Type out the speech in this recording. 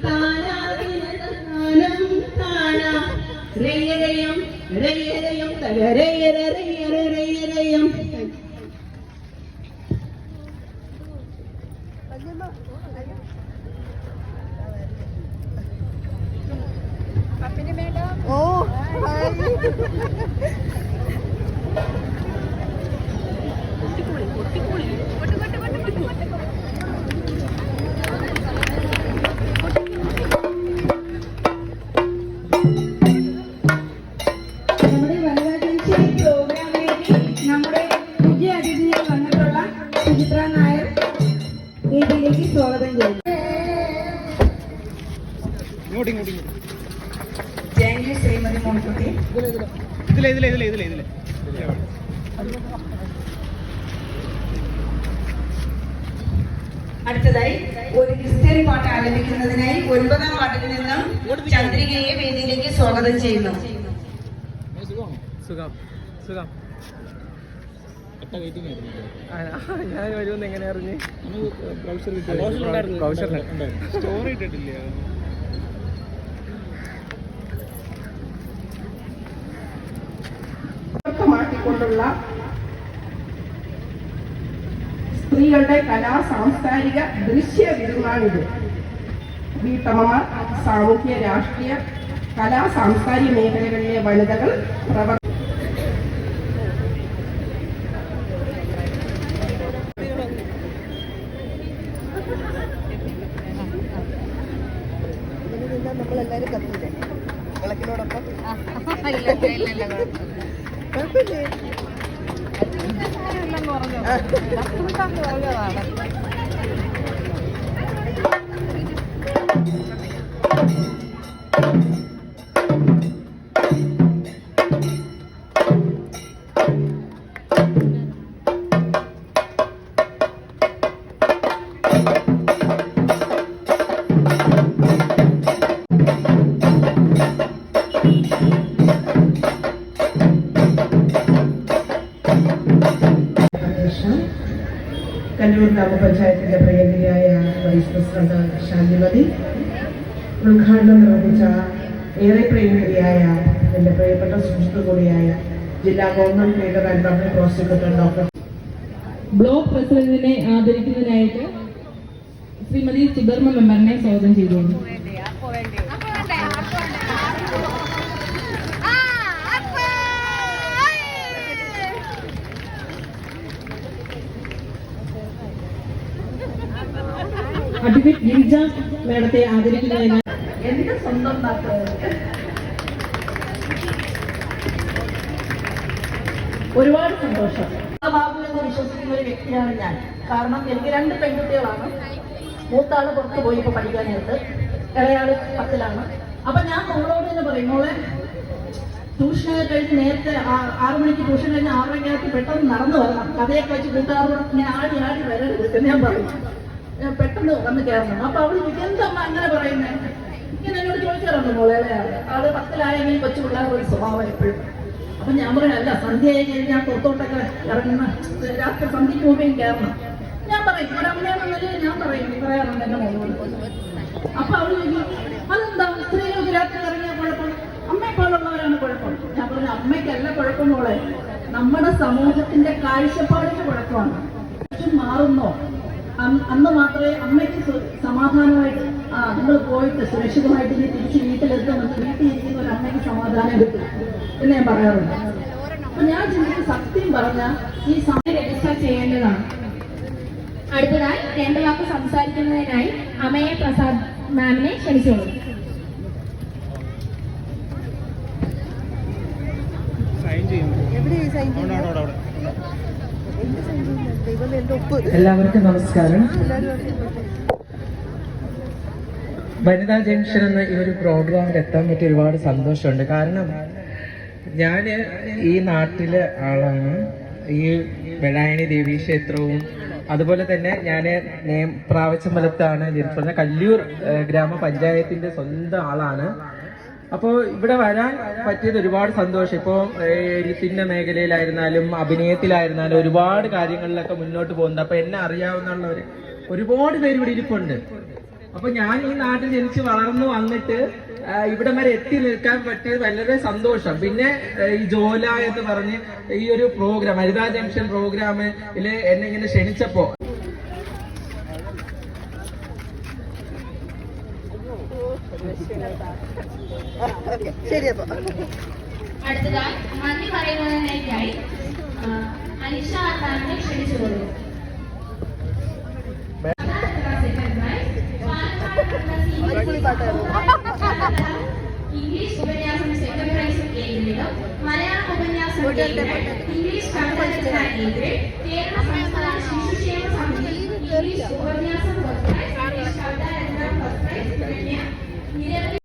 താനാനം താനാ രയരയം രയരയം തകരയരയരയരയം. ഓ നമ്മുടെ വനിതാ ജംഗ്ഷൻ പ്രോഗ്രാമിലേക്ക് നമ്മുടെ പുതിയ അതിഥിയായി വന്നിട്ടുള്ള സുചിത്ര നായർ വേദിയിലേക്ക് സ്വാഗതം ചെയ്യുന്നു. Thank you Shrimati Monkutty. അടുത്തതായി ഒരു ഹിസ്റ്ററി പാട്ട് ആലപിക്കുന്നതിനായി 9ാം വാർഡിൽ നിന്നും ചന്ദ്രികയെ വേദിയിലേക്ക് സ്വാഗതം ചെയ്യുന്നു. ഞാൻ വരുമെന്ന് എങ്ങനെ അറിഞ്ഞ്? സ്റ്റോറി ഇട്ടിട്ടില്ല. മാറ്റിക്കൊണ്ടുള്ള സ്ത്രീകളുടെ കലാ സാംസ്കാരിക ദൃശ്യ വിരുന്നാണിത്. വീട്ടമ്മമാർ, സാമൂഹ്യ രാഷ്ട്രീയ കലാ സാംസ്കാരിക മേഖലകളിലെ വനിതകൾ നമ്മളെല്ലാരും കത്തില്ലേ വിളക്കിനോടൊപ്പം? പറഞ്ഞതാണ്. കല്ലൂർ ഗ്രാമപഞ്ചായത്തിന്റെ പ്രിയങ്കരിയായ വൈസ് പ്രസിഡന്റ് ശാന്തിമതി, ഉദ്ഘാടനം നിർവഹിച്ച ഏറെ പ്രിയങ്കരിയായ എൻ്റെ പ്രിയപ്പെട്ട സുഹൃത്തു കൂടിയായ ജില്ലാ government leader and public prosecutor doctor. Block പ്രസിഡന്റിനെ ആദരിക്കുന്നതിനായിട്ട് ശ്രീമതി സുധർമ്മ മെമ്പറിനെ സ്വാഗതം ചെയ്തുകൊണ്ടു. അഡ്വക്കേറ്റ് ഗിരിജ മേഡത്തെ ആദരിക്കുന്നതിന് എന്റെ സ്വന്തം ഒരുപാട് സന്തോഷം. ബാബുവെന്ന് വിശ്വസിക്കുന്ന ഒരു വ്യക്തിയാണ് ഞാൻ. കാരണം എനിക്ക് 2 പെൺകുട്ടികളാണ്. മൂത്താള് പുറത്ത് പോയി ഇപ്പൊ പഠിക്കാനായിട്ട്, ഇളയാള് 10ലാണ്. അപ്പൊ ഞാൻ മോളോട് തന്നെ പറയും, മോളെ ട്യൂഷനൊക്കെ കഴിഞ്ഞ് നേരത്തെ 6 മണിക്ക് ട്യൂഷൻ കഴിഞ്ഞ് 6:30 പെട്ടെന്ന് നടന്നു വരണം, കഥയൊക്കെ വെച്ച് കൂട്ടുകാരോട് ഇങ്ങനെ ആടി വരരുത് എന്ന് ഞാൻ പറയും. പെട്ടെന്ന് വന്ന് കയറണം. അപ്പൊ അവള് എന്തമ്മ അങ്ങനെ പറയുന്നേ? ഇങ്ങനെ എന്നോട് ചോദിക്കാറുണ്ട്. മോളെ ആള് 10ലായെങ്കിൽ കൊച്ചു പിള്ളേരുടെ ഒരു സ്വഭാവം എപ്പോഴും. അപ്പൊ ഞാൻ പറയാം, അല്ല സന്ധ്യയായി കഴിഞ്ഞാൽ പുറത്തോട്ടൊക്കെ ഇറങ്ങുന്ന രാത്രി സന്ധ്യയ്ക്ക് മുമ്പേയും കയറണം. ഞാൻ പറയും, ഒരമ്മയാണെന്നല്ലേ ഞാൻ പറയാറുണ്ട് എന്റെ മോളോട്. അപ്പൊ അവള് ചോദിക്കും, അതെന്താ സ്ത്രീകൾക്ക് രാത്രി ഇറങ്ങിയ കുഴപ്പം? അമ്മയെപ്പോലുള്ളവരാണ് കുഴപ്പം. ഞാൻ പറഞ്ഞു, അമ്മയ്ക്കല്ല കുഴപ്പം മോളെ, നമ്മുടെ സമൂഹത്തിന്റെ കാഴ്ചപ്പാടിന്റെ കുഴപ്പമാണ്. മാറുന്നോ അന്ന് മാത്രമേ അമ്മയ്ക്ക് സമാധാനമായിട്ട് നിങ്ങൾ പോയിട്ട് സുരക്ഷിതമായിട്ട് ഇനി തിരിച്ച് വീട്ടിലെത്തുമെന്ന് വീട്ടിലിരിക്കുന്ന ഒരു അമ്മയ്ക്ക് സമാധാനം കിട്ടും എന്ന് ഞാൻ പറയാറുണ്ട്. അപ്പൊ ഞാൻ ചിന്തിച്ച് സത്യം പറഞ്ഞ ഈ സമയം രജിസ്റ്റർ ചെയ്യേണ്ടതാണ്. അടുത്തതായി 2 വാക്ക് സംസാരിക്കുന്നതിനായി അമയെ പ്രസാദ് മാമിനെ ക്ഷണിച്ചോളൂ. എല്ലാവർക്കും നമസ്കാരം. വനിതാ ജംഗ്ഷൻ എന്ന ഈ ഒരു പ്രോഗ്രാമിൽ എത്താൻ പറ്റിയ ഒരുപാട് സന്തോഷമുണ്ട്. കാരണം ഞാൻ ഈ നാട്ടിലെ ആളാണ്. ഈ വെളായണി ദേവീ ക്ഷേത്രവും അതുപോലെ തന്നെ ഞാൻ പ്രാവച്ചമ്പലത്താണ് ജനിച്ചത്. കല്ലൂർ ഗ്രാമപഞ്ചായത്തിന്റെ സ്വന്തം ആളാണ്. അപ്പോൾ ഇവിടെ വരാൻ പറ്റിയത് ഒരുപാട് സന്തോഷം. ഇപ്പോൾ എഴുത്തിന്റെ മേഖലയിലായിരുന്നാലും അഭിനയത്തിലായിരുന്നാലും ഒരുപാട് കാര്യങ്ങളിലൊക്കെ മുന്നോട്ട് പോകുന്നുണ്ട്. അപ്പോൾ എന്നെ അറിയാവുന്നവർ ഒരുപാട് പേര് ഇവിടെ ഇരിപ്പുണ്ട്. അപ്പൊ ഞാൻ ഈ നാട്ടിൽ ജനിച്ച് വളർന്നു വന്നിട്ട് ഇവിടം വരെ എത്തി നിൽക്കാൻ പറ്റിയത് വളരെ സന്തോഷം. പിന്നെ ഈ ജോല എന്ന് പറഞ്ഞ് ഈ ഒരു പ്രോഗ്രാം വനിതാ ജംഗ്ഷൻ പ്രോഗ്രാമില് എന്നെ ഇങ്ങനെ ക്ഷണിച്ചപ്പോ ശരി അപ്പൊ അടുത്തതായി നന്ദി പറയുന്നതിനായി അനിഷ മാമിനെ ക്ഷണിച്ചുകൊള്ളുന്നു. ഇംഗ്ലീഷ് ഉപന്യാസം സെക്കൻഡ് പ്രൈസ് എ ഗ്രേഡും മലയാളം ഉപന്യാസം എ ഗ്രേഡ്, ഇംഗ്ലീഷ് കവിതരചന എ ഗ്രേഡ്, കേരള സംസ്ഥാന ശിശുക്ഷേമ സമിതി ഇംഗ്ലീഷ് ഉപന്യാസം